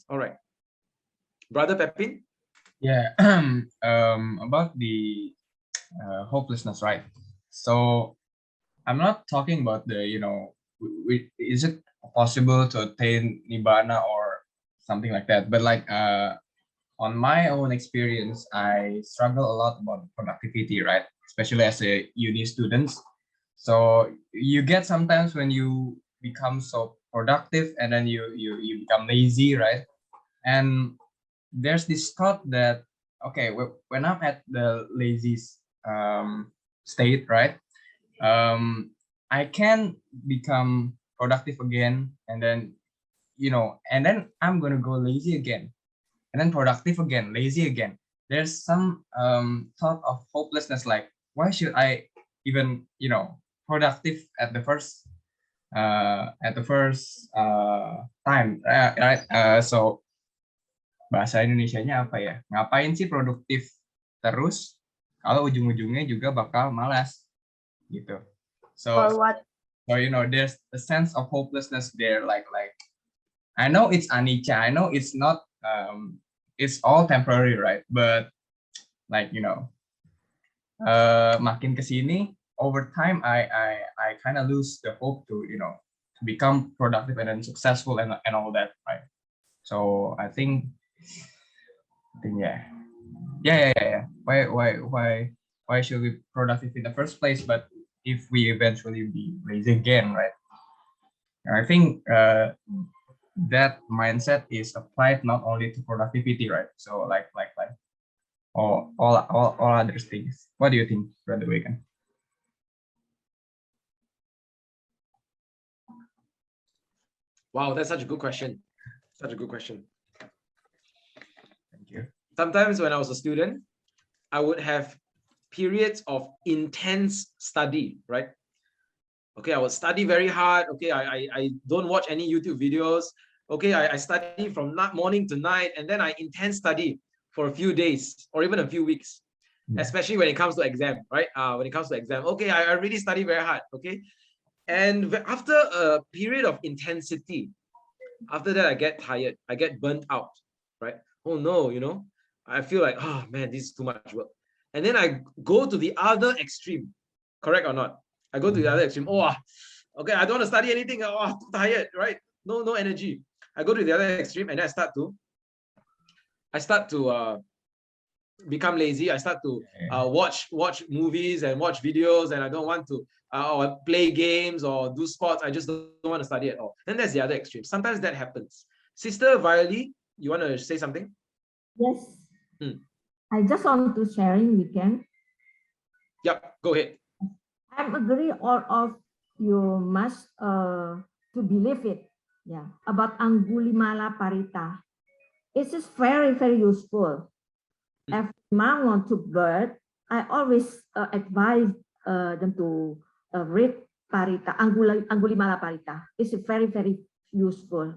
All right. Brother Pepin? Yeah, about the hopelessness, right? So I'm not talking about the, is it possible to attain nibbana or something like that? But like on my own experience, I struggle a lot about productivity, right? Especially as a uni student. So you get sometimes when you become so productive and then you become lazy, right? And there's this thought that okay, when I'm at the lazy state, right? I can become productive again, and then and then I'm gonna go lazy again, and then productive again, lazy again. There's some thought of hopelessness, like why should I even productive at the first time, right? So bahasa Indonesianya apa ya? Ngapain sih produktif terus kalau ujung-ujungnya juga bakal malas gitu. So For what? so there's a sense of hopelessness there, like I know it's anicca, I know it's not it's all temporary, right? But like makin kesini over time I kind of lose the hope to to become productive and then successful and all that, right? So I think yeah. Why should we be productive in the first place? But if we eventually be lazy again, right? I think that mindset is applied not only to productivity, right? So like all other things. What do you think, Brother Wigan? Wow, that's such a good question. Such a good question. Thank you. Sometimes when I was a student, I would have periods of intense study, right? Okay, I would study very hard. Okay, I don't watch any YouTube videos. Okay, I study from morning to night, and then I intense study for a few days or even a few weeks, especially when it comes to exam, right? When it comes to exam, okay, I really study very hard, okay? And after a period of intensity, after that, I get tired, I get burnt out, right? Oh no, I feel like, oh man, this is too much work. And then I go to the other extreme, correct or not? I go to the other extreme. Oh, okay, I don't want to study anything. Oh, I'm too tired, right? No energy. I go to the other extreme, and then I start to become lazy. I start to watch movies and watch videos, and I don't want to or play games or do sports. I just don't want to study at all. Then there's the other extreme. Sometimes that happens. Sister Violi, you want to say something? Yes. I just want to sharing weekend. Yep, go ahead. I agree all of you must to believe it. Yeah, about Aṅgulimāla Parita. It is very, very useful. If mom want to birth, I always advise them to read Parita, Aṅgulimāla Parita. It's very, very useful.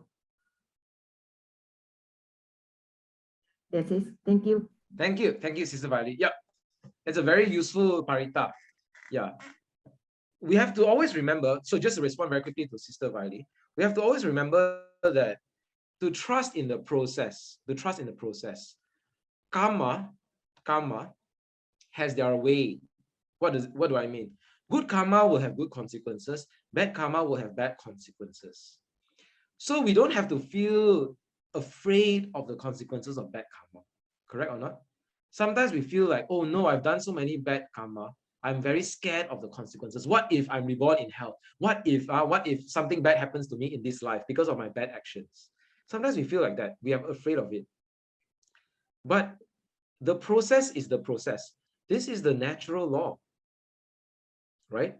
That's it. Thank you. Thank you, Sister Violi. Yep, it's a very useful Parita. Yeah. We have to always remember, so just to respond very quickly to Sister Violi, we have to always remember that to trust in the process, karma has their way. What do I mean? Good karma will have good consequences, bad karma will have bad consequences. So we don't have to feel afraid of the consequences of bad karma, correct or not? Sometimes we feel like, oh no, I've done so many bad karma, I'm very scared of the consequences. What if I'm reborn in hell? What if something bad happens to me in this life because of my bad actions? Sometimes we feel like that. We are afraid of it. But the process is the process. This is the natural law, right?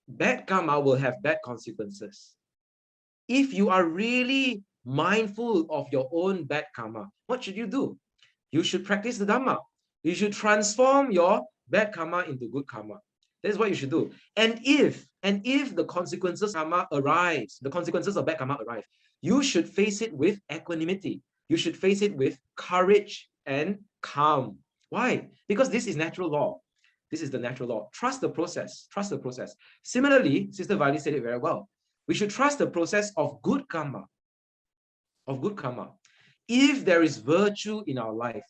Bad karma will have bad consequences. If you are really mindful of your own bad karma, what should you do? You should practice the Dhamma. You should transform your bad karma into good karma. That is what you should do. And if the consequences of karma arise, the consequences of bad karma arrive, you should face it with equanimity. You should face it with courage and calm. Why? Because this is natural law. This is the natural law. Trust the process. Trust the process. Similarly, Sister Violi said it very well. We should trust the process of good karma. of good karma, if there is virtue in our life,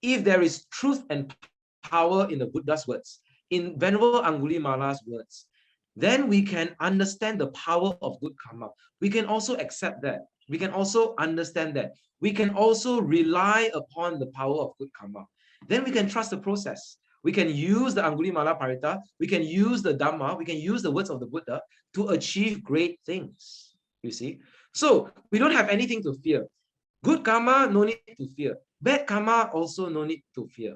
if there is truth and power in the Buddha's words, in Venerable Aṅgulimāla's words, then we can understand the power of good karma. We can also accept that. We can also understand that. We can also rely upon the power of good karma. Then we can trust the process. We can use the Aṅgulimāla Parita, we can use the Dhamma, we can use the words of the Buddha to achieve great things. You see? So we don't have anything to fear. Good karma, no need to fear. Bad karma, also no need to fear.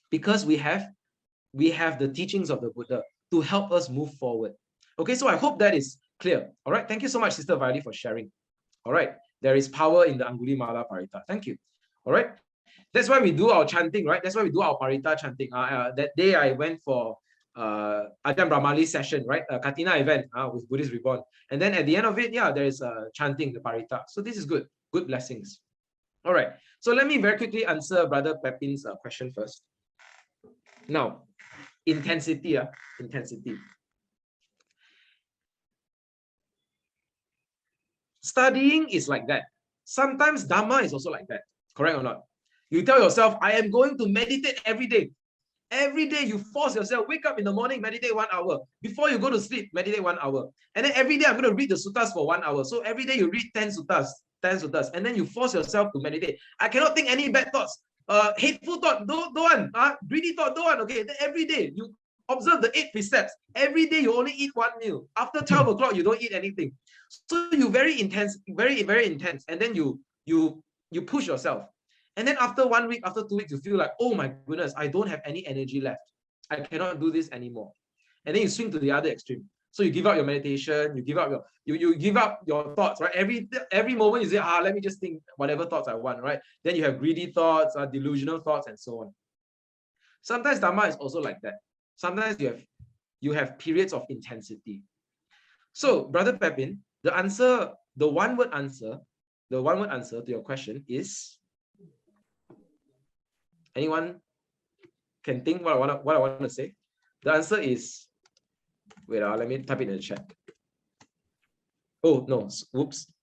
Because we have the teachings of the Buddha to help us move forward. Okay, so I hope that is clear. All right, thank you so much, Sister Violet, for sharing. All right, there is power in the Aṅgulimāla Parita. Thank you. All right, that's why we do our chanting, right? That's why we do our Parita chanting. That day I went for Ajahn Brahmali's session, right? A Katina event with Buddhist Reborn. And then at the end of it, yeah, there is chanting, the Parita. So this is good, good blessings. All right, so let me very quickly answer Brother Pepin's question first. Now, intensity, intensity. Studying is like that. Sometimes Dhamma is also like that. Correct or not? You tell yourself, I am going to meditate every day. Every day you force yourself, wake up in the morning, meditate 1 hour. Before you go to sleep, meditate 1 hour. And then every day I'm going to read the suttas for 1 hour. So every day you read 10 suttas, and then you force yourself to meditate. I cannot think any bad thoughts. Hateful thought, don't want. Greedy thought, don't want. Okay, then every day you observe the 8 precepts. Every day you only eat 1 meal. After 12 o'clock, you don't eat anything. So you very intense, very, very intense. And then you push yourself. And then after 1 week, after 2 weeks, you feel like, oh my goodness, I don't have any energy left. I cannot do this anymore. And then you swing to the other extreme. So you give up your meditation, you give up you give up your thoughts, right? Every moment you say, let me just think whatever thoughts I want, right? Then you have greedy thoughts, delusional thoughts, and so on. Sometimes Dhamma is also like that. Sometimes you have periods of intensity. So, Brother Pepin, the one word answer to your question is, anyone can think what I want to say? The answer is, wait, let me type it in the chat. Oh no, whoops.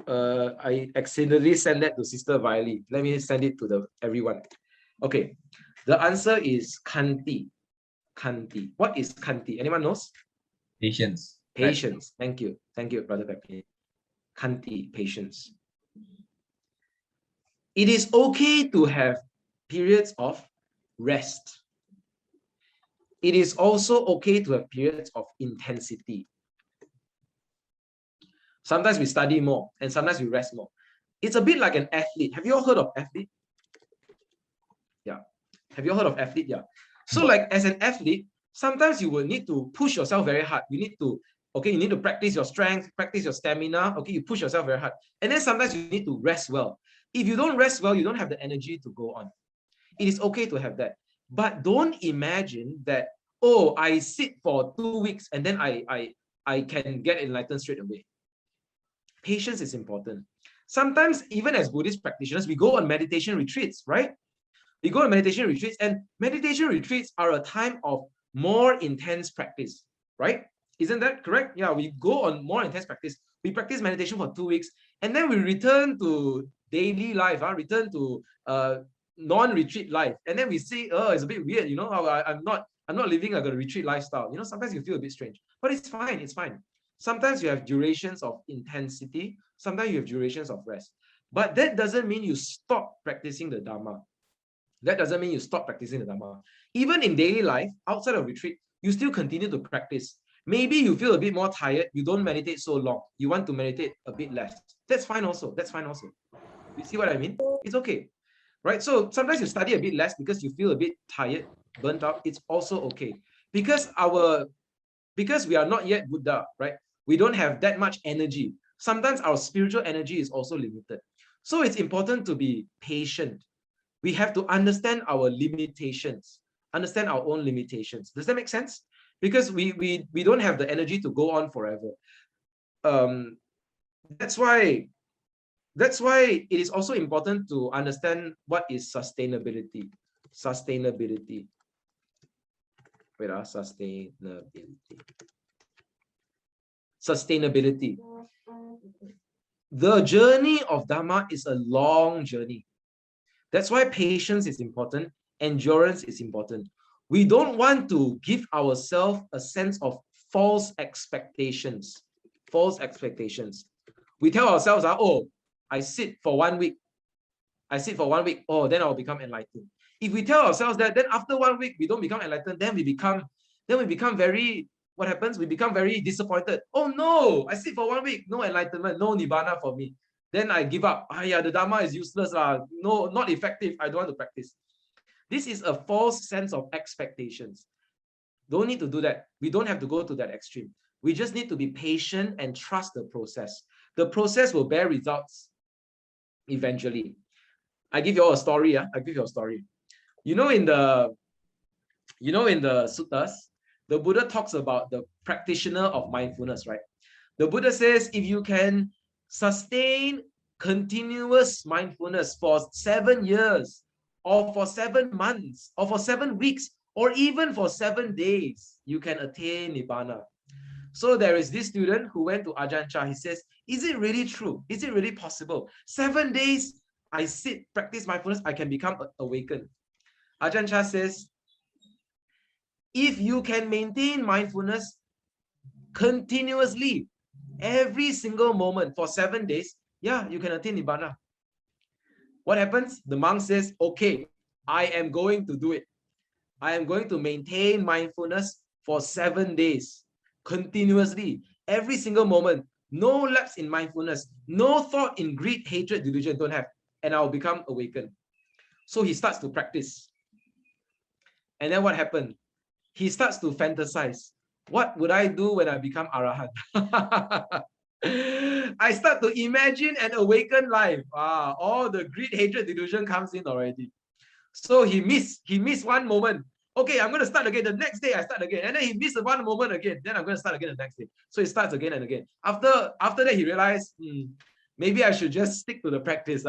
I accidentally sent that to Sister Violet. Let me send it to everyone. Okay, the answer is Khanti. Khanti. What is Khanti? Anyone knows? Patience. Patience. Right. Thank you, Brother Pepe. Khanti, patience. It is okay to have periods of rest. It is also okay to have periods of intensity. Sometimes we study more and sometimes we rest more. It's a bit like an athlete. Have you all heard of athlete? Yeah. Have you all heard of athlete? Yeah. So like as an athlete, sometimes you will need to push yourself very hard. You need to practice your strength, practice your stamina. Okay, you push yourself very hard. And then sometimes you need to rest well. If you don't rest well, you don't have the energy to go on. It is okay to have that. But don't imagine that, oh, I sit for 2 weeks and then I can get enlightened straight away. Patience is important. Sometimes, even as Buddhist practitioners, we go on meditation retreats, right? We go on meditation retreats, and meditation retreats are a time of more intense practice, right? Isn't that correct? Yeah, we go on more intense practice. We practice meditation for 2 weeks, and then we return to daily life, return to non-retreat life, and then we see, oh, it's a bit weird, you know, I'm not living like a retreat lifestyle. You know, sometimes you feel a bit strange, but it's fine. It's fine. Sometimes you have durations of intensity. Sometimes you have durations of rest. But that doesn't mean you stop practicing the Dhamma. That doesn't mean you stop practicing the Dhamma. Even in daily life, outside of retreat, you still continue to practice. Maybe you feel a bit more tired. You don't meditate so long. You want to meditate a bit less. That's fine also. That's fine also. You see what I mean? It's okay. Right? So sometimes you study a bit less because you feel a bit tired, burnt out. It's also okay. Because we are not yet Buddha, right? We don't have that much energy. Sometimes our spiritual energy is also limited. So it's important to be patient. We have to understand our limitations, understand our own limitations. Does that make sense? Because we don't have the energy to go on forever. That's why it is also important to understand what is sustainability. Sustainability. Wait, sustainability. Sustainability. The journey of Dharma is a long journey. That's why patience is important, endurance is important. We don't want to give ourselves a sense of false expectations. False expectations. We tell ourselves, oh, I sit for 1 week. I sit for 1 week. Oh, then I'll become enlightened. If we tell ourselves that, then after 1 week we don't become enlightened, then we become very, what happens? We become very disappointed. Oh no, I sit for 1 week, no enlightenment, no nibbana for me. Then I give up. Yeah, the Dharma is useless. No, not effective. I don't want to practice. This is a false sense of expectations. Don't need to do that. We don't have to go to that extreme. We just need to be patient and trust the process. The process will bear results eventually. I give you all a story. I give you a story. In the suttas, the Buddha talks about the practitioner of mindfulness, right? The Buddha says, if you can sustain continuous mindfulness for 7 years, or for 7 months, or for 7 weeks, or even for 7 days, you can attain Nibbana. So there is this student who went to Ajahn Chah. He says, is it really true? Is it really possible? 7 days, I sit, practice mindfulness, I can become awakened. Ajahn Chah says, if you can maintain mindfulness continuously, every single moment for 7 days, yeah, you can attain Nibbana. What happens? The monk says, okay, I am going to do it. I am going to maintain mindfulness for 7 days, continuously, every single moment. No lapse in mindfulness, no thought in greed, hatred, delusion, don't have. And I'll become awakened. So he starts to practice. And then what happened? He starts to fantasize. What would I do when I become Arahant? I start to imagine an awakened life. All the greed, hatred, delusion comes in already. So he missed 1 moment. Okay, I'm going to start again. The next day I start again. And then he missed 1 moment again. Then I'm going to start again the next day. So he starts again and again. After that, he realized, maybe I should just stick to the practice.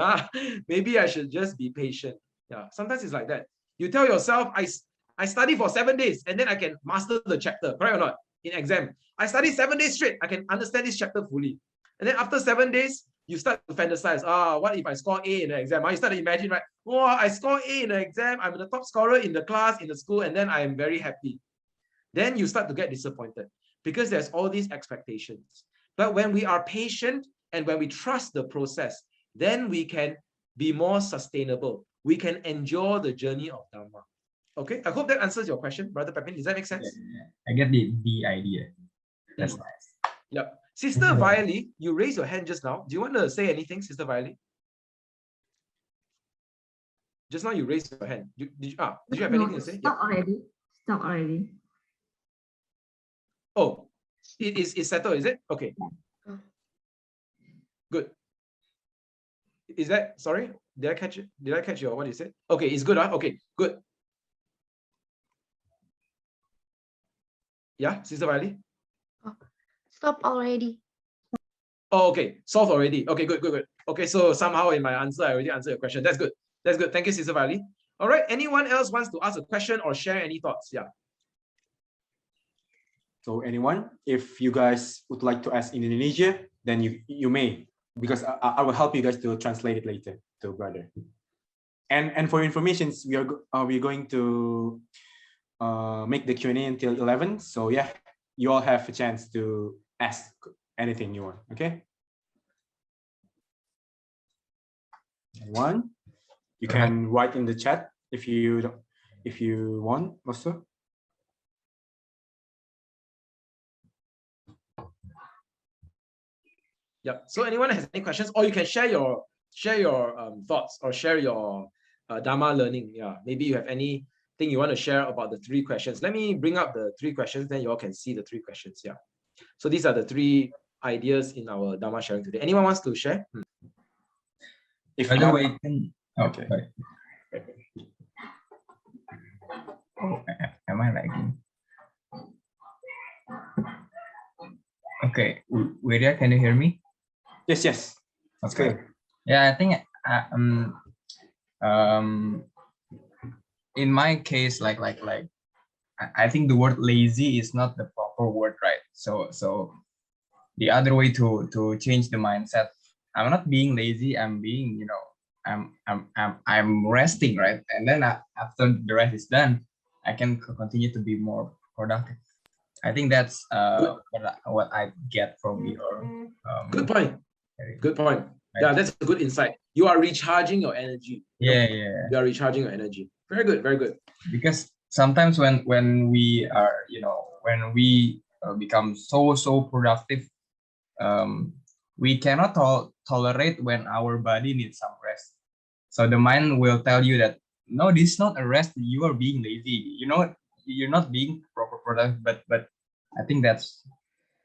Maybe I should just be patient. Yeah, sometimes it's like that. You tell yourself, I study for 7 days and then I can master the chapter, correct or not? In exam, I study 7 days straight, I can understand this chapter fully. And then after 7 days, you start to fantasize. What if I score A in the exam? You start to imagine, right? Oh, I score A in the exam, I'm the top scorer in the class, in the school, and then I am very happy. Then you start to get disappointed because there's all these expectations. But when we are patient and when we trust the process, then we can be more sustainable. We can endure the journey of Dharma. Okay, I hope that answers your question, Brother Pepin. Does that make sense? Yeah. I get the idea. That's nice. Yeah. Sister Violi, you raised your hand just now. Do you want to say anything, Sister Violi? Just now you raised your hand. Did you have anything to say? Stop already. Stop already. Oh, it's settled, is it? Okay. Yeah. Good. Is that, sorry? Did I catch it? Did I catch your what you said? Okay, it's good. Okay, good. Yeah, Sister Violi? Stop already. Oh, okay. Solved already. Okay, good. Okay, so somehow in my answer, I already answered your question. That's good. That's good. Thank you, Sister Violi. All right. Anyone else wants to ask a question or share any thoughts? Yeah. So anyone, if you guys would like to ask in Indonesia, then you may, because I will help you guys to translate it later to brother. And for information, we're going to make the Q&A until 11. So yeah, you all have a chance to ask anything you want. Okay. One, you can write in the chat if you want also. Yeah. So anyone has any questions, or you can share your thoughts or share your Dharma learning. Yeah. Maybe you have anything you want to share about the 3 questions. Let me bring up the 3 questions, then you all can see the 3 questions. Yeah. So these are the 3 ideas in our Dharma sharing today. Anyone wants to share? If by the way, okay. Oh, am I lagging? Okay, Widya, can you hear me? Yes. Okay. Yeah, I think in my case, like I think the word lazy is not the proper word, right? So the other way to change the mindset I'm not being lazy. I'm being, I'm resting, right? And then after the rest is done, I can continue to be more productive. I think that's what I get from your Good point. Good point. Right. Yeah, that's a good insight. You are recharging your energy. Yeah. You are recharging your energy. Very good. Very good. Because sometimes when we are, when we become so productive, we cannot tolerate when our body needs some rest. So the mind will tell you that no, this is not a rest. You are being lazy. You're not being proper productive. But I think that's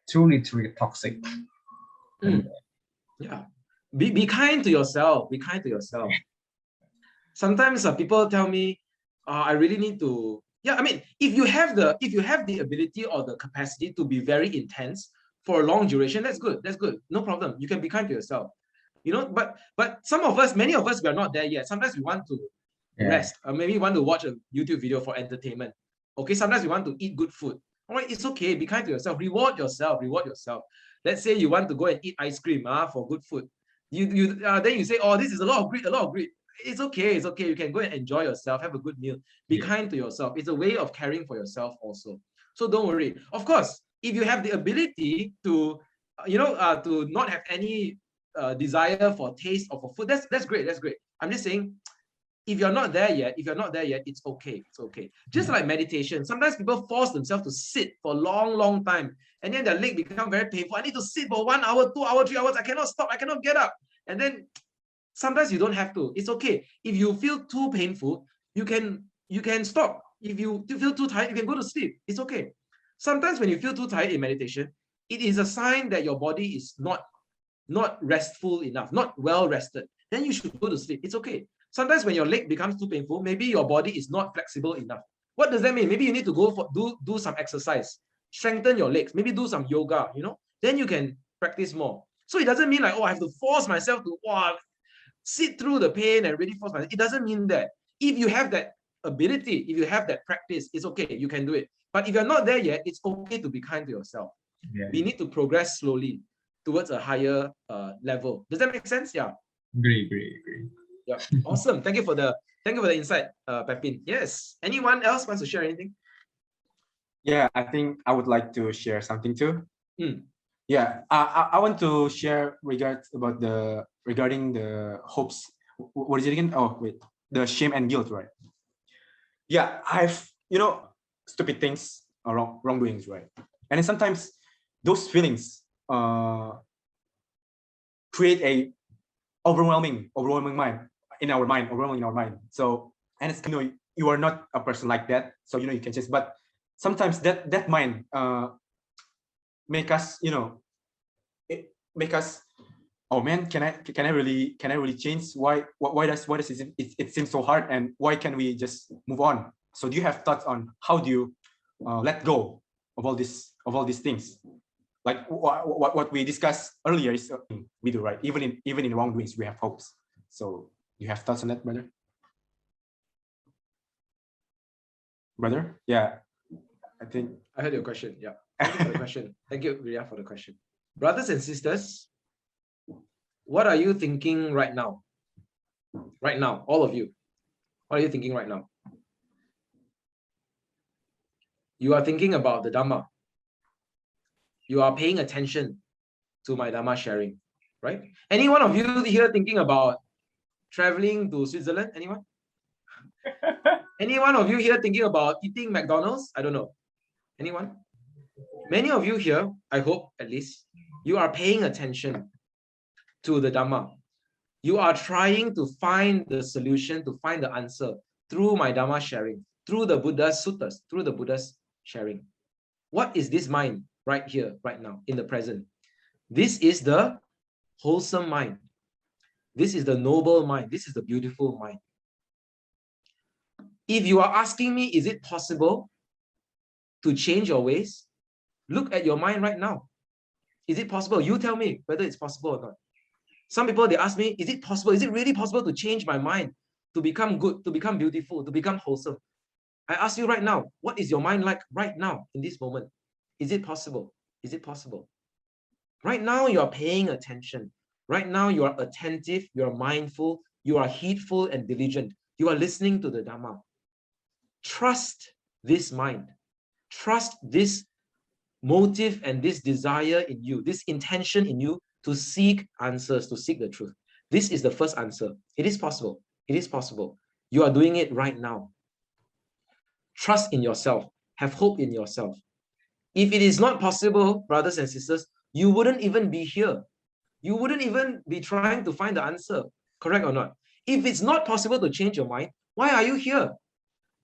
truly toxic. Yeah. Be kind to yourself. Be kind to yourself. Sometimes people tell me, I really need to. Yeah, I mean, if you have the ability or the capacity to be very intense for a long duration, that's good. That's good. No problem. You can be kind to yourself. But some of us, many of us, we are not there yet. Sometimes we want to rest. Maybe want to watch a YouTube video for entertainment. Okay, sometimes we want to eat good food. All right, it's okay. Be kind to yourself. Reward yourself. Reward yourself. Let's say you want to go and eat ice cream for good food. Then you say, oh, this is a lot of greed, a lot of greed. It's okay. It's okay. You can go and enjoy yourself. Have a good meal. Be kind to yourself. It's a way of caring for yourself also. So don't worry. Of course, if you have the ability to, to not have any desire for taste or for food, that's great. That's great. I'm just saying, if you're not there yet, it's okay. It's okay. Just like meditation, sometimes people force themselves to sit for a long time, and then their leg become very painful. I need to sit for 1 hour, 2 hours, 3 hours. I cannot stop. I cannot get up. And then sometimes you don't have to. It's okay. If you feel too painful, you can stop. If you feel too tired, you can go to sleep. It's okay. Sometimes when you feel too tired in meditation, it is a sign that your body is not restful enough, not well rested. Then you should go to sleep. It's okay. Sometimes when your leg becomes too painful, maybe your body is not flexible enough. What does that mean? Maybe you need to go for do some exercise, strengthen your legs, maybe do some yoga, then you can practice more. So it doesn't mean like, oh, I have to force myself to sit through the pain and really force myself. It doesn't mean that. If you have that ability, if you have that practice, it's okay. You can do it. But if you're not there yet, it's okay to be kind to yourself. Yeah. We need to progress slowly towards a higher level. Does that make sense? Yeah. Agree. Yeah. Awesome. Thank you for the insight, Pepin. Yes. Anyone else wants to share anything? Yeah, I think I would like to share something too. Yeah, I want to share regarding the hopes. What is it again? Oh, wait, the shame and guilt, right? Yeah, I've stupid things or wrongdoings, right? And then sometimes those feelings create a overwhelming mind in our mind. So, and it's you are not a person like that, so you can change. But sometimes that mind make us make us, oh man, can I really change? Why does it seem so hard, and why can we just move on? So do you have thoughts on how do you let go of all these things? Like what we discussed earlier is we do, right? Even in wrongdoings we have hopes. So you have thoughts on that, brother? Yeah, I think I heard your question. Yeah, thank you for the question. Thank you, Ria, for the question. Brothers and sisters, what are you thinking right now? Right now, all of you, what are you thinking right now? You are thinking about the Dhamma. You are paying attention to my Dhamma sharing, right? Any one of you here thinking about traveling to Switzerland? Anyone? Any one of you here thinking about eating McDonald's? I don't know. Anyone? Many of you here, I hope at least, you are paying attention to the Dhamma. You are trying to find the solution, to find the answer through my Dhamma sharing, through the Buddha's suttas, through the Buddha's sharing. What is this mind right here, right now, in the present? This is the wholesome mind. This is the noble mind. This is the beautiful mind. If you are asking me, is it possible to change your ways? Look at your mind right now. Is it possible? You tell me whether it's possible or not. Some people, they ask me, is it possible? Is it really possible to change my mind, to become good, to become beautiful, to become wholesome? I ask you right now, what is your mind like right now in this moment? Is it possible? Is it possible? Right now, you are paying attention. Right now, you are attentive, you are mindful, you are heedful and diligent. You are listening to the Dhamma. Trust this mind. Trust this motive and this desire in you, this intention in you to seek answers, to seek the truth. This is the first answer. It is possible. It is possible. You are doing it right now. Trust in yourself. Have hope in yourself. If it is not possible, brothers and sisters, you wouldn't even be here. You wouldn't even be trying to find the answer. Correct or not? If it's not possible to change your mind, why are you here?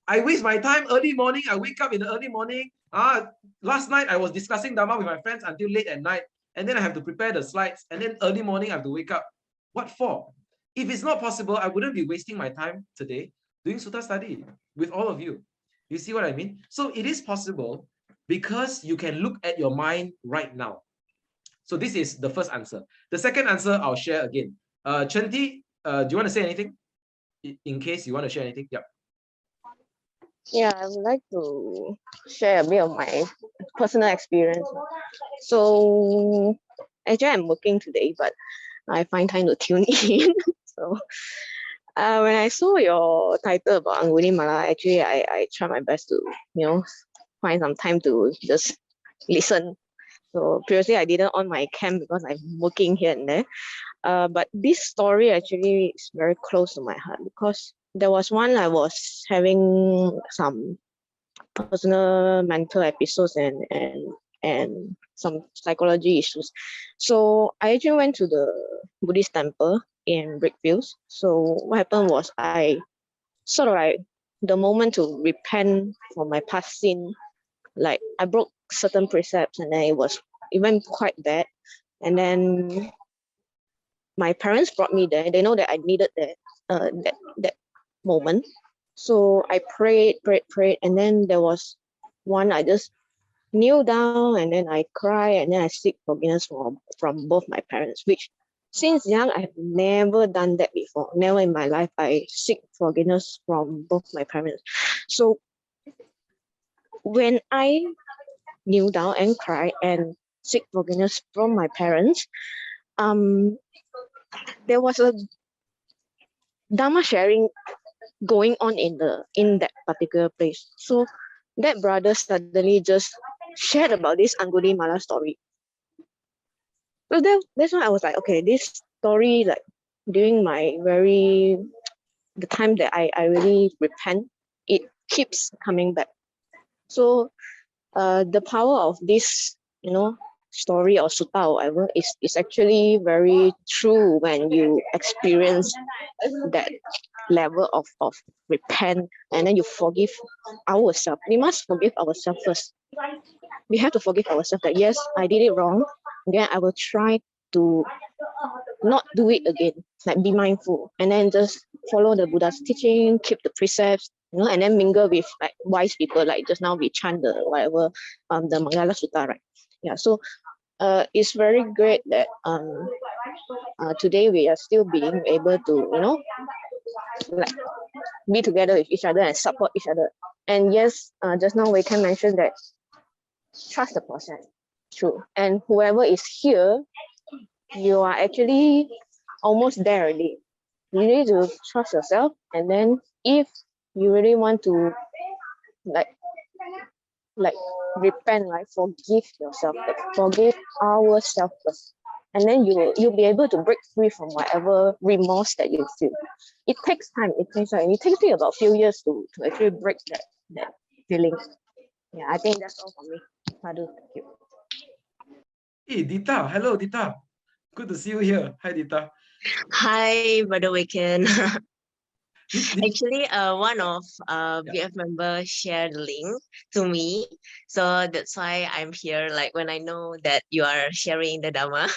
I waste my time early morning. I wake up in the early morning. Last night I was discussing Dhamma with my friends until late at night. And then I have to prepare the slides. And then early morning I have to wake up. What for? If it's not possible, I wouldn't be wasting my time today doing Sutta study with all of you. You see what I mean? So it is possible because you can look at your mind right now. So this is the first answer. The second answer I'll share again. Chanti, do you want to say anything? In case you want to share anything? Yep. Yeah, I would like to share a bit of my personal experience. So actually I'm working today, but I find time to tune in. So when I saw your title about Aṅgulimāla, actually I try my best to, find some time to just listen. So previously I didn't on my cam because I'm working here and there. But this story actually is very close to my heart because there was one I was having some personal mental episodes and some psychology issues. So I actually went to the Buddhist temple in Brickfields. So what happened was I sort of like the moment to repent for my past sin, like I broke certain precepts and then it was even quite bad. And then my parents brought me there. They know that I needed that moment. So I prayed, and then there was one I just kneel down and then I cry and then I seek forgiveness from both my parents, which since young I have never done that before. Never in my life I seek forgiveness from both my parents. So when I kneel down and cry and seek forgiveness from my parents, there was a Dharma sharing going on in that particular place. So that brother suddenly just shared about this Aṅgulimāla story. So that's why I was like, okay, this story, like during the time that I really repent, it keeps coming back. So the power of this, story or sutta or whatever is actually very true when you experience that level of repent and then you forgive ourselves. We must forgive ourselves first. We have to forgive ourselves that yes, I did it wrong. Then I will try to not do it again. Like be mindful and then just follow the Buddha's teaching, keep the precepts, and then mingle with like wise people. Like just now we chant the whatever the Mangala Sutta, right? Yeah. So it's very great that today we are still being able to like be together with each other and support each other. And yes, just now we can mention that trust the process. True. And whoever is here, you are actually almost there already. You need to trust yourself, and then if you really want to like repent, right? Forgive yourself, like, forgive ourselves first. And then you'll be able to break free from whatever remorse that you feel. It takes time. It takes me about a few years to actually break that feeling. Yeah, I think that's all for me. Sadhu, thank you. Hey, Dita. Hello, Dita. Good to see you here. Hi, Dita. Hi, Brother Waken. Did- Actually, one of BF members shared the link to me, so that's why I'm here. Like when I know that you are sharing the Dhamma.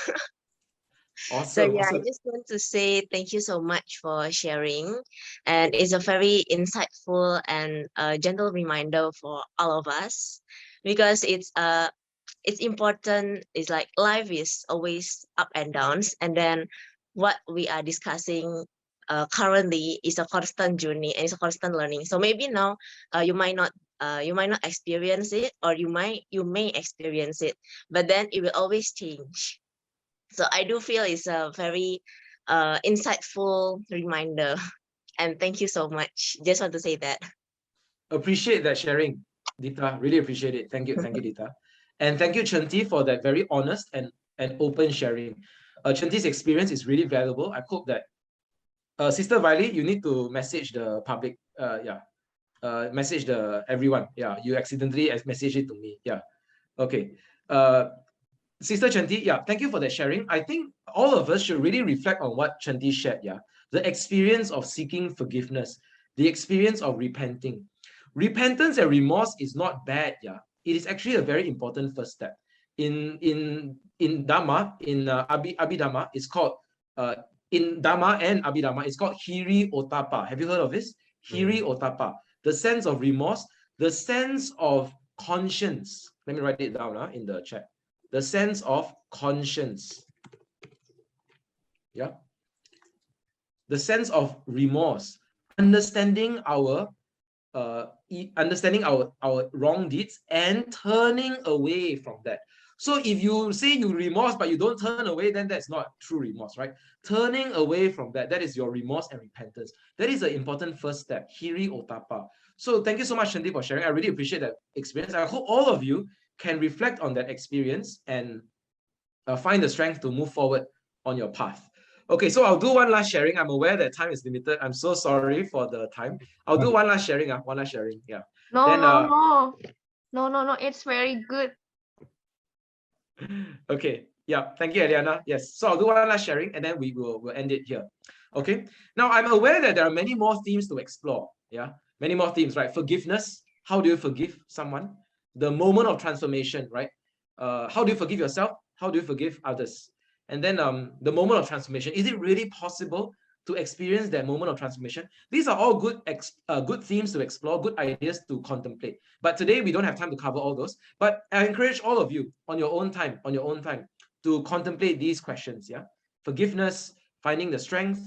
So Awesome. yeah, I Awesome. just want to say thank you so much for sharing, and it's a very insightful and gentle reminder for all of us, because it's important. It's like life is always up and downs, and then what we are discussing currently is a constant journey and it's a constant learning. So maybe now you might not experience it, or you may experience it, but then it will always change. So I do feel it's a very insightful reminder. And thank you so much. Just want to say that. Appreciate that sharing, Dita. Really appreciate it. Thank you, Dita. And thank you, Chanti, for that very honest and open sharing. Chanti's experience is really valuable. I hope that Sister Viley, you need to message the public. Message the everyone. Yeah, you accidentally message it to me. Yeah. Okay. Sister Chanti, yeah, thank you for that sharing. I think all of us should really reflect on what Chanti shared. Yeah, the experience of seeking forgiveness, the experience of repenting. Repentance and remorse is not bad. Yeah, it is actually a very important first step. In Dhamma, in Abhidhamma, it's called in Dhamma and Abhidhamma, it's called Hiri Otapa. Have you heard of this? Hiri Otapa, the sense of remorse, the sense of conscience. Let me write it down in the chat. The sense of conscience. Yeah. The sense of remorse, understanding our wrong deeds and turning away from that. So if you say you remorse but you don't turn away, then that's not true remorse, right? Turning away from that, that is your remorse and repentance. That is an important first step, Hiri Otapa. So thank you so much, Chanti, for sharing. I really appreciate that experience. I hope all of you can reflect on that experience and find the strength to move forward on your path. Okay, so I'll do one last sharing. I'm aware that time is limited. I'm so sorry for the time. I'll do one last sharing. One last sharing. Yeah. No, Then, no. It's very good. Okay. Yeah. Thank you, Eliana. Yes. So I'll do one last sharing and then we'll end it here. Okay. Now I'm aware that there are many more themes to explore. Yeah. Many more themes, right? Forgiveness. How do you forgive someone? The moment of transformation, right? How do you forgive yourself? How do you forgive others? And then the moment of transformation. Is it really possible to experience that moment of transformation? These are all good themes to explore, good ideas to contemplate. But today we don't have time to cover all those. But I encourage all of you on your own time, to contemplate these questions. Yeah, forgiveness, finding the strength,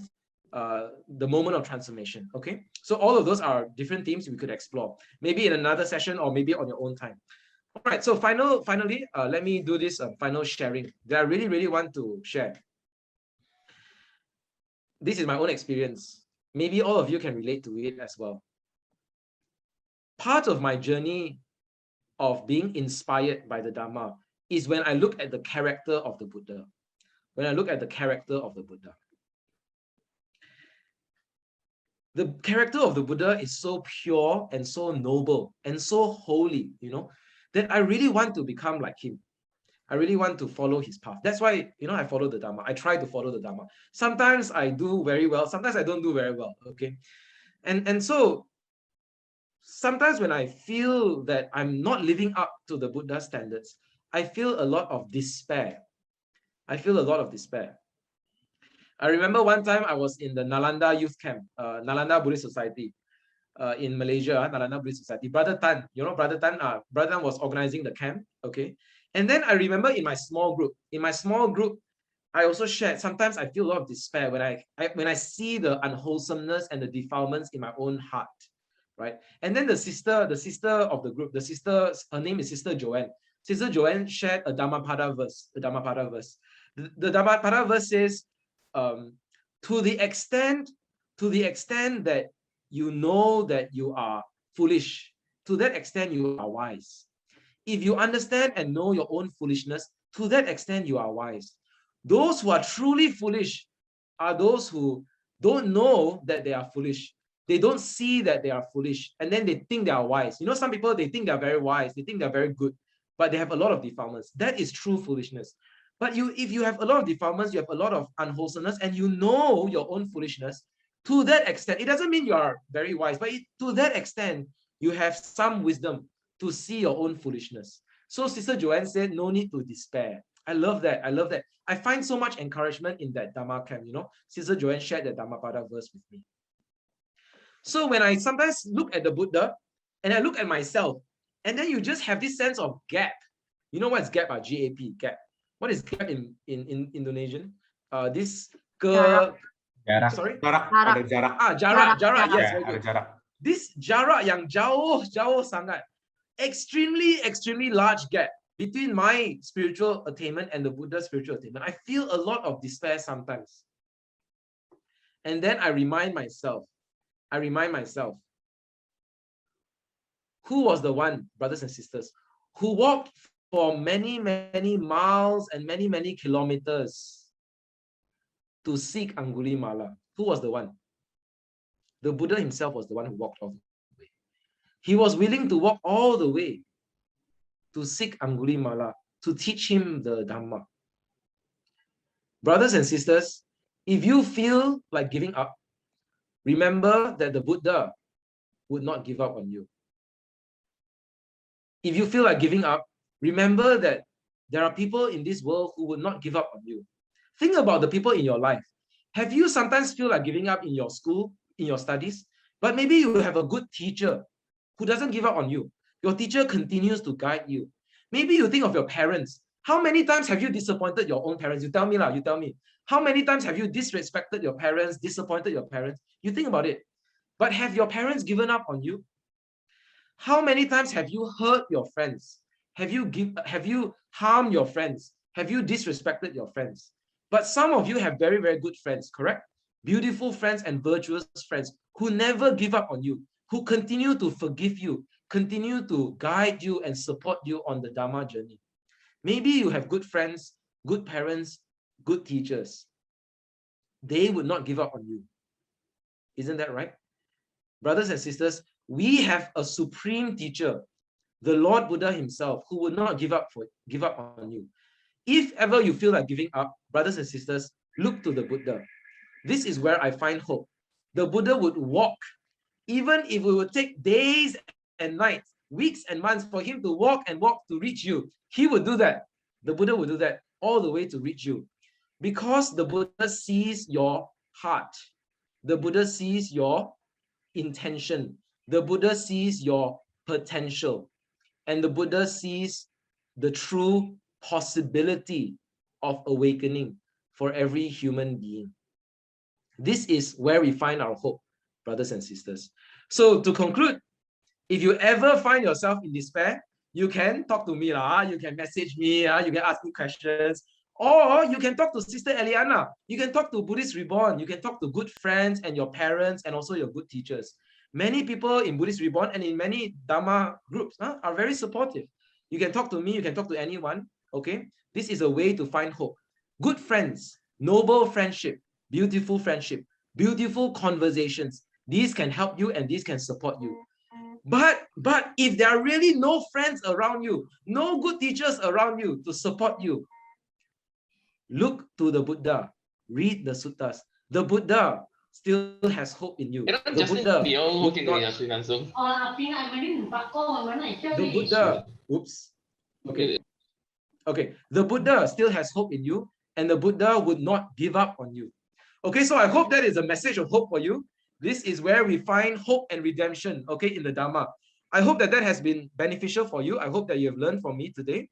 the moment of transformation. Okay, so all of those are different themes we could explore. Maybe in another session or maybe on your own time. All right, so finally, let me do this final sharing that I really want to share. This is my own experience. Maybe all of you can relate to it as well. Part of my journey of being inspired by the Dhamma is when I look at the character of the Buddha. When I look at the character of the Buddha. The character of the Buddha is so pure and so noble and so holy, you know, that I really want to become like him. I really want to follow his path. That's why, you know, I follow the Dhamma. I try to follow the Dhamma. Sometimes I do very well. Sometimes I don't do very well. Okay. And so sometimes when I feel that I'm not living up to the Buddha standards, I feel a lot of despair. I feel a lot of despair. I remember one time I was in the Nalanda youth camp, Nalanda Buddhist Society in Malaysia, Nalanda Buddhist Society. Brother Tan, you know, Brother Tan was organizing the camp, okay? And then I remember in my small group, I also shared, sometimes I feel a lot of despair when I see the unwholesomeness and the defilements in my own heart, right? And then the sister of the group, her name is Sister Joanne. Sister Joanne shared a Dhammapada verse, the Dhammapada verse says, to the extent that you know that you are foolish, to that extent you are wise. If you understand and know your own foolishness, to that extent you are wise. Those who are truly foolish are those who don't know that they are foolish. They don't see that they are foolish, and then they think they are wise. You know, some people, they think they're very wise, they think they're very good, but they have a lot of defilements. That is true foolishness. But if you have a lot of defilements, you have a lot of unwholesomeness, and you know your own foolishness, to that extent, it doesn't mean you are very wise, but to that extent, you have some wisdom to see your own foolishness. So Sister Joanne said, no need to despair. I love that. I love that. I find so much encouragement in that Dhamma camp, you know. Sister Joanne shared the Dhammapada verse with me. So when I sometimes look at the Buddha and I look at myself, and then you just have this sense of gap. You know what's gap? G-A-P, gap. What is gap in Indonesian? This Jarak. Sorry? Ada jarak. Jarak. Yes, very Ada good. jarak. This jarak yang jauh sangat, extremely large gap between my spiritual attainment and the Buddha's spiritual attainment, I feel a lot of despair sometimes. And then I remind myself, who was the one, brothers and sisters, who walked for many, many miles and many, many kilometers to seek Aṅgulimāla? Who was the one? The Buddha himself was the one who walked all the way. He was willing to walk all the way to seek Aṅgulimāla, to teach him the Dhamma. Brothers and sisters, if you feel like giving up, remember that the Buddha would not give up on you. If you feel like giving up, remember that there are people in this world who would not give up on you. Think about the people in your life. Have you sometimes feel like giving up in your school, in your studies? But maybe you have a good teacher who doesn't give up on you. Your teacher continues to guide you. Maybe you think of your parents. How many times have you disappointed your own parents? You tell me, you tell me. How many times have you disrespected your parents, disappointed your parents? You think about it. But have your parents given up on you? How many times have you hurt your friends? Have you harmed your friends? Have you disrespected your friends? But some of you have very, very good friends, correct? Beautiful friends and virtuous friends who never give up on you, who continue to forgive you, continue to guide you and support you on the Dharma journey. Maybe you have good friends, good parents, good teachers. They would not give up on you. Isn't that right? Brothers and sisters, we have a supreme teacher, the Lord Buddha himself, who would not give up on you. If ever you feel like giving up, brothers and sisters, look to the Buddha. This is where I find hope. The Buddha would walk, even if it would take days and nights, weeks and months for him to walk and walk to reach you. He would do that. The Buddha would do that all the way to reach you. Because the Buddha sees your heart. The Buddha sees your intention. The Buddha sees your potential. And the Buddha sees the true possibility of awakening for every human being. This is where we find our hope, brothers and sisters. So to conclude, if you ever find yourself in despair, you can talk to me, you can message me, you can ask me questions, or you can talk to Sister Eliana. You can talk to Buddhist Reborn. You can talk to good friends and your parents and also your good teachers. Many people in Buddhist Reborn and in many Dharma groups are very supportive. You can talk to me, you can talk to anyone, okay? This is a way to find hope. Good friends, noble friendship, beautiful conversations. These can help you and these can support you. But if there are really no friends around you, no good teachers around you to support you, look to the Buddha, read the suttas. The Buddha still has hope in you. The Buddha the Buddha still has hope in you, and the Buddha would not give up on you. Okay, so I hope that is a message of hope for you. This is where we find hope and redemption, okay, in the Dharma. I hope that has been beneficial for you. I hope that you have learned from me today.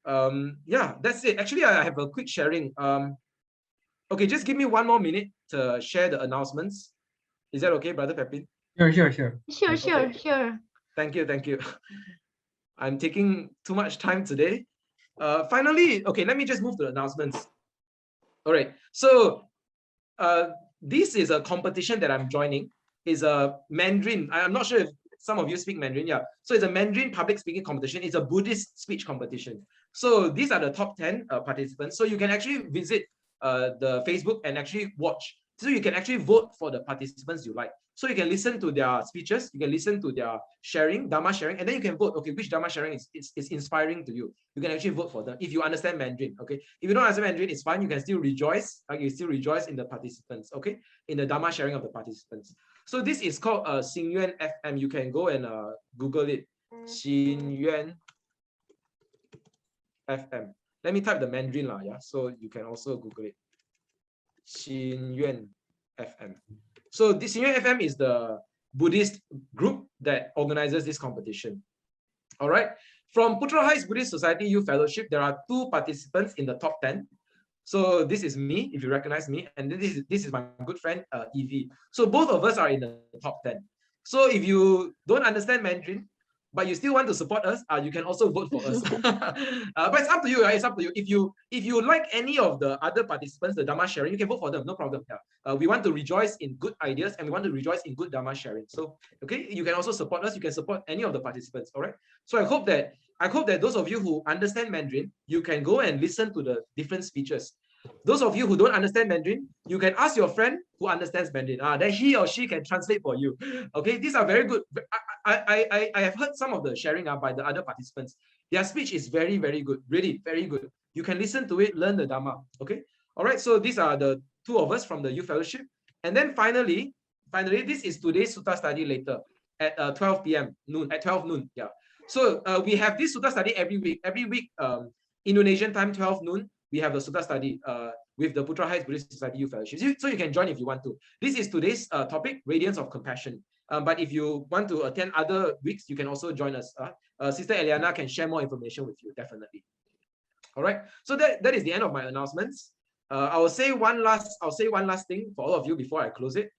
Yeah, that's it. Actually, I have a quick sharing. Okay, just give me 1 more minute to share the announcements. Is that okay, Brother Pepin? Sure. Thank you. I'm taking too much time today. Finally, okay, let me just move to the announcements. All right, so this is a competition that I'm joining. It's a Mandarin. I'm not sure if some of you speak Mandarin. Yeah, so it's a Mandarin public speaking competition. It's a Buddhist speech competition. So these are the top 10 participants. So you can actually visit the Facebook and actually watch. So you can actually vote for the participants you like. So you can listen to their speeches, you can listen to their sharing, Dharma sharing, and then you can vote, okay, which Dharma sharing is inspiring to you. You can actually vote for them if you understand Mandarin, okay? If you don't understand Mandarin, it's fine. You can still rejoice, you still rejoice in the participants, okay? In the Dharma sharing of the participants. So this is called Xingyuan FM. You can go and Google it. Xingyuan FM. Let me type the Mandarin, yeah? So you can also Google it. Xingyuan FM. So this Xingyuan FM is the Buddhist group that organizes this competition. All right. From Putra Heights Buddhist Society Youth Fellowship, there are 2 participants in the top 10. So this is me, if you recognize me, and this is my good friend Evie. So both of us are in the top 10. So if you don't understand Mandarin, but you still want to support us, you can also vote for us. But it's up to you, right? It's up to you. If you like any of the other participants, the Dhamma sharing, you can vote for them, no problem. Yeah. We want to rejoice in good ideas and we want to rejoice in good Dhamma sharing. So, okay, you can also support us. You can support any of the participants. All right. So I hope that those of you who understand Mandarin, you can go and listen to the different speeches. Those of you who don't understand Mandarin, you can ask your friend who understands Mandarin. Then he or she can translate for you. Okay, these are very good. I have heard some of the sharing by the other participants. Their speech is very, very good. Really, very good. You can listen to it, learn the Dhamma. Okay. All right. So these are the two of us from the Youth Fellowship. And then finally, this is today's Sutta study later at 12 p.m. noon, at 12 noon. Yeah. So we have this Sutta study every week. Every week, Indonesian time, 12 noon, we have the Sutta study with the Putra Heights Buddhist Society Youth Fellowship. So you can join if you want to. This is today's topic, Radiance of Compassion. But if you want to attend other weeks, you can also join us. Sister Eliana can share more information with you, definitely. All right. So that is the end of my announcements. I'll say one last thing for all of you before I close it.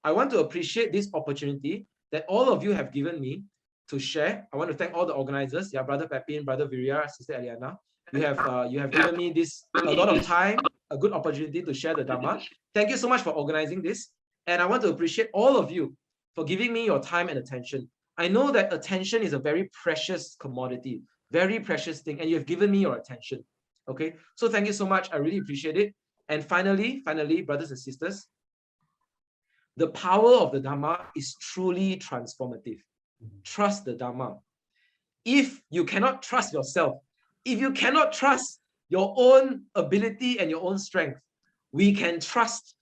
I want to appreciate this opportunity that all of you have given me to share. I want to thank all the organizers, Brother Pepin, Brother Virya, Sister Eliana. You have given me a lot of time, a good opportunity to share the Dhamma. Thank you so much for organizing this. And I want to appreciate all of you for giving me your time and attention. I know that attention is a very precious commodity, very precious thing, and you have given me your attention. Okay, so thank you so much. I really appreciate it. And finally, brothers and sisters, the power of the Dhamma is truly transformative. Trust the Dhamma. If you cannot trust yourself, if you cannot trust your own ability and your own strength, we can trust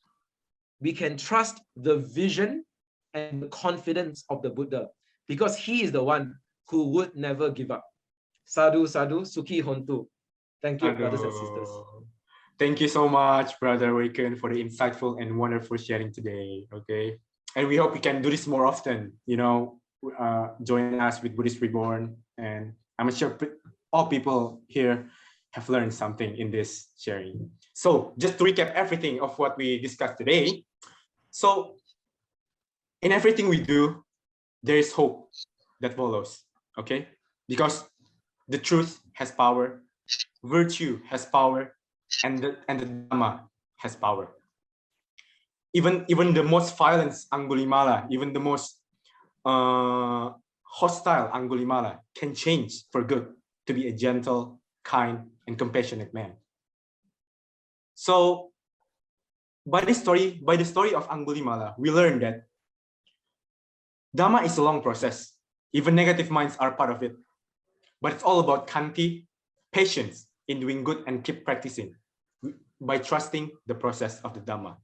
the vision and the confidence of the Buddha, because he is the one who would never give up. Sadhu, sadhu, sukhi hontu. Thank you, brothers and sisters. Thank you so much, Brother Waken, for the insightful and wonderful sharing today. Okay, and we hope we can do this more often. Join us with Buddhist Reborn, and I'm sure all people here have learned something in this sharing. So just to recap everything of what we discussed today. So in everything we do, there is hope that follows. Okay, because the truth has power, virtue has power, and the Dhamma has power. Even the most violent Aṅgulimāla, even the most hostile Aṅgulimāla can change for good to be a gentle, kind, and compassionate man. So by the story of Aṅgulimāla, we learn that Dhamma is a long process. Even negative minds are part of it. But it's all about khanti, patience in doing good, and keep practicing by trusting the process of the Dhamma.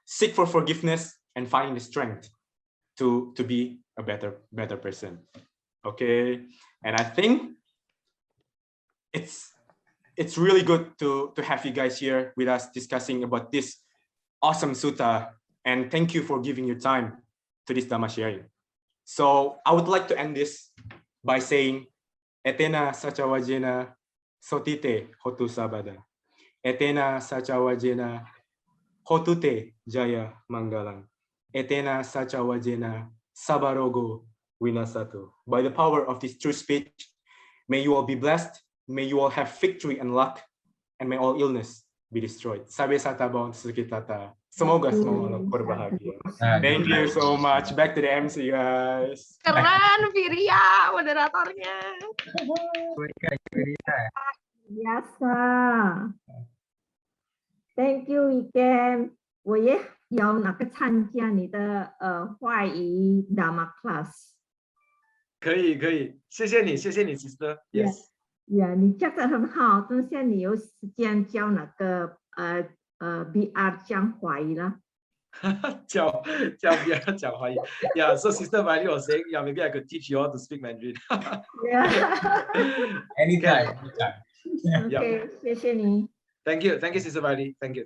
Seek for forgiveness and finding the strength to be a better person. Okay, and I think it's really good to have you guys here with us discussing about this awesome sutta, and thank you for giving your time to this Dhamma sharing. So I would like to end this by saying, Etena sacawajena sotite hotu sabada. Etena sacawajena hotute jaya manggalang. Etena sacawajena sabarogo winasatu. By the power of this true speech, may you all be blessed, may you all have victory and luck, and may all illness be destroyed. Sabe satabon sukitata. Semoga semua berbahagia. Thank you so much. Back to the MC, guys. Keren, Virya, moderatornya. Biasa. Thank you, Weekend. 我也有那个参加你的华语 Dhamma class。可以，谢谢你 ，sister。Yes。你教的很好，等下你有时间教那个BR 讲华语了。教 BR 讲华语。Yeah, so Sister Violet was saying, yeah, maybe I could teach you all to speak Mandarin. Anytime. Okay, 谢谢你。Thank you, Sister Violet. Thank you.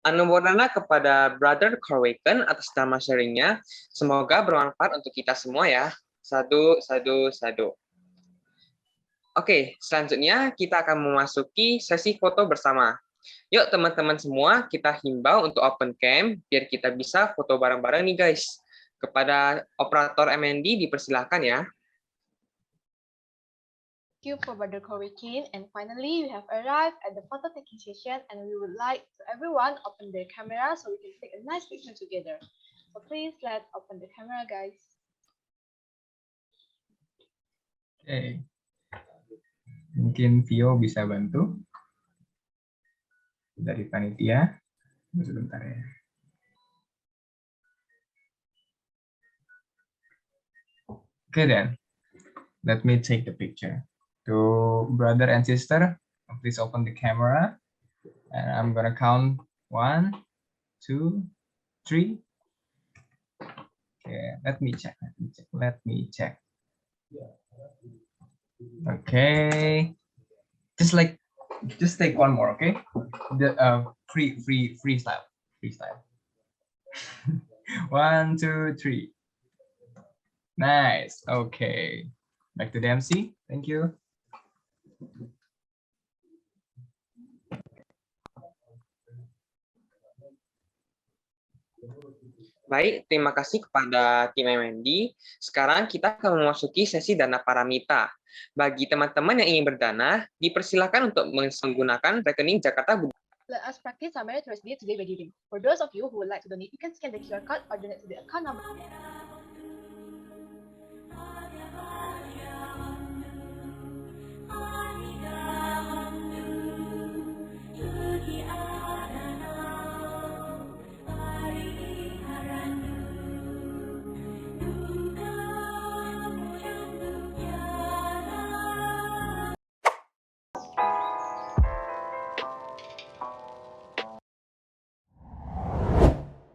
Anumodana kepada Brother Khor atas Dhamma sharingnya. Semoga bermanfaat untuk kita semua ya. Sadu. Oke, selanjutnya kita akan memasuki sesi foto bersama. Yuk teman-teman semua, kita himbau untuk open cam biar kita bisa foto bareng-bareng nih guys. Kepada operator MND dipersilahkan ya. Thank you for Brother Khor. And finally, we have arrived at the photo taking session, and we would like to everyone open their camera so we can take a nice picture together. So please let's open the camera, guys. Oke. Mungkin Vio bisa bantu dari panitia. Sebentar ya. Okay then, let me take the picture. To brother and sister, please open the camera. And I'm gonna count 1, 2, 3. Okay, let me check. Okay, just take one more, okay? The freestyle. 1, 2, 3. Nice. Okay, back to the MC. Thank you. Baik, terima kasih kepada tim MND. Sekarang kita akan memasuki sesi dana paramita. Bagi teman-teman yang ingin berdana, dipersilakan untuk menggunakan rekening Jakarta Buddhaya. Let us practice our monetary today by giving. For those of you who would like to donate, you can scan the QR code or donate to the account number.